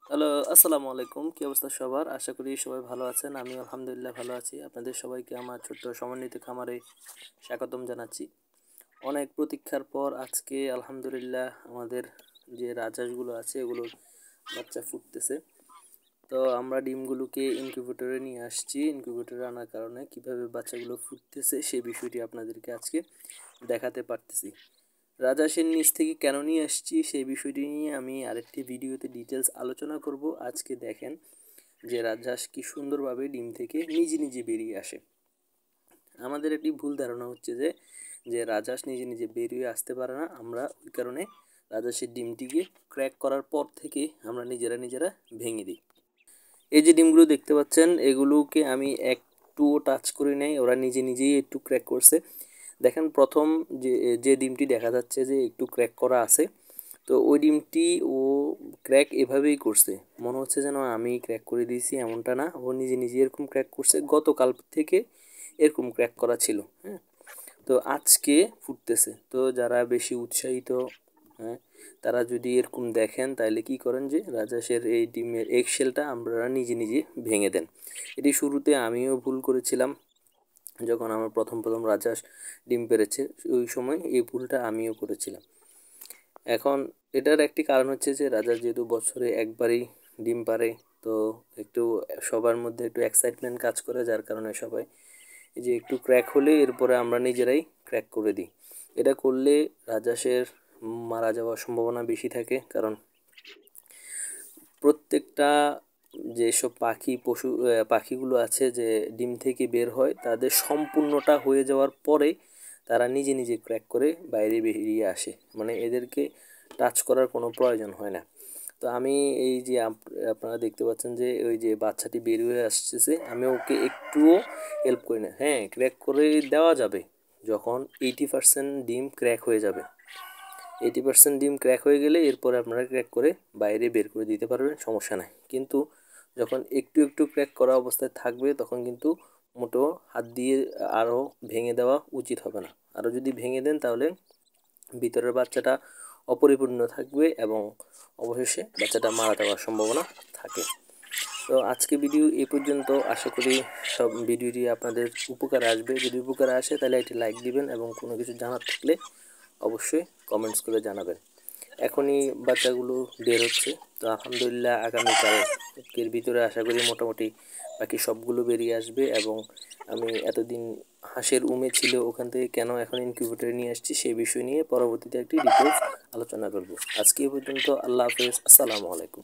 Hello, আসসালামু আলাইকুম। কি অবস্থা সবার? আশা করি সবাই ভালো আছেন। আমি আলহামদুলিল্লাহ ভালো আছি। আপনাদের সবাইকে আমার ছোট্ট সমন্বিত খামারে স্বাগতম জানাচ্ছি। অনেক প্রতীক্ষার পর আজকে আলহামদুলিল্লাহ আমাদের যে রাজহাঁসগুলো আছে এগুলোর বাচ্চা ফুটতেছে। তো আমরা ডিমগুলোকে ইনকিউবেটরে নিয়ে আসছি। ইনকিউবেটরে আনার কারণে কিভাবে বাচ্চাগুলো ফুটতেছে সেই বিষয়টি আপনাদেরকে আজকে দেখাতে পারতেছি। রাজহাঁসের নিচ থেকে কেন নিয়ে আসছি সেই বিষয়টি নিয়ে আমি আরেকটি ভিডিওতে ডিটেলস আলোচনা করব। আজকে দেখেন যে রাজহাঁস কি সুন্দরভাবে ডিম থেকে নিজে নিজে বেরিয়ে আসে। আমাদের একটি ভুল ধারণা হচ্ছে যে রাজহাঁস নিজে নিজে বেরিয়ে আসতে পারে না। আমরা ওই কারণে রাজহাঁসের ডিমটিকে ক্র্যাক করার পর থেকে আমরা নিজেরা ভেঙে দিই। এই যে ডিমগুলো দেখতে পাচ্ছেন এগুলোকে আমি একটুও টাচ করি নাই, ওরা নিজে নিজেই একটু ক্র্যাক করছে। দেখেন প্রথম যে যে ডিমটি দেখা যাচ্ছে যে একটু ক্র্যাক করা আছে, তো ওই ডিমটি ও ক্র্যাক এভাবেই করছে। মনে হচ্ছে যেন আমি ক্র্যাক করে দিয়েছি, এমনটা না, ও নিজে নিজে এরকম ক্র্যাক করছে। গতকাল থেকে এরকম ক্র্যাক করা ছিল। হ্যাঁ, তো আজকে ফুটতেছে। তো যারা বেশি উৎসাহিত, হ্যাঁ, তারা যদি এরকম দেখেন তাহলে কি করেন যে রাজহাঁসের এই ডিমের এগশেলটা আপনারা নিজে নিজে ভেঙে দেন। এটি শুরুতে আমিও ভুল করেছিলাম। যখন আমার প্রথম রাজহাঁস ডিম পেড়েছে ওই সময় এই ভুলটা আমিও করেছিলাম। এখন এটার একটি কারণ হচ্ছে যে রাজহাঁস যেহেতু বছরে একবারই ডিম পাড়ে, তো একটু সবার মধ্যে একটু এক্সাইটমেন্ট কাজ করে, যার কারণে সবাই এই যে একটু ক্র্যাক হলে এরপরে আমরা নিজেরাই ক্র্যাক করে দিই। এটা করলে রাজহাঁসের মারা যাওয়ার সম্ভাবনা বেশি থাকে, কারণ প্রত্যেকটা যেসব পাখিগুলো আছে যে ডিম থেকে বের হয় তাদের সম্পূর্ণটা হয়ে যাওয়ার পরে তারা নিজে নিজে ক্র্যাক করে বাইরে বেরিয়ে আসে, মানে এদেরকে টাচ করার কোনো প্রয়োজন হয় না। তো আমি এই যে আপনারা দেখতে পাচ্ছেন যে ওই যে বাচ্চাটি বের হয়ে আসতেছে, আমি ওকে একটুও হেল্প করি না। হ্যাঁ, ক্র্যাক করে দেওয়া যাবে যখন 80% ডিম ক্র্যাক হয়ে যাবে। 80% ডিম ক্র্যাক হয়ে গেলে এরপরে আপনারা ক্র্যাক করে বাইরে বের করে দিতে পারবেন, সমস্যা নাই। কিন্তু যখন একটু একটু ক্র্যাক করা অবস্থায় থাকবে তখন কিন্তু মোটেও হাত দিয়ে আরও ভেঙে দেওয়া উচিত হবে না। আরও যদি ভেঙে দেন তাহলে ভিতরের বাচ্চাটা অপরিপূর্ণ থাকবে এবং অবশেষে বাচ্চাটা মারা যাওয়ার সম্ভাবনা থাকে। তো আজকে ভিডিও এই পর্যন্ত। আশা করি সব ভিডিওটি আপনাদের উপকারে আসবে। যদি উপকারে আসে তাহলে একটি লাইক দিবেন এবং কোনো কিছু জানার থাকলে অবশ্যই কমেন্টস করে জানাবেন। এখনই বাচ্চাগুলো বের হচ্ছে, তো আলহামদুলিল্লাহ আগামীকালের ভিতরে আশা করি মোটামুটি বাকি সবগুলো বেরিয়ে আসবে। এবং আমি এতদিন হাঁসের ছিল ওখান থেকে কেন এখন ইনকিউবেটরে নিয়ে আসছি সেই বিষয় নিয়ে পরবর্তীতে একটি ডিটেলস আলোচনা করব। আজকে এই পর্যন্ত। আল্লাহ হাফেজ, আসসালামু আলাইকুম।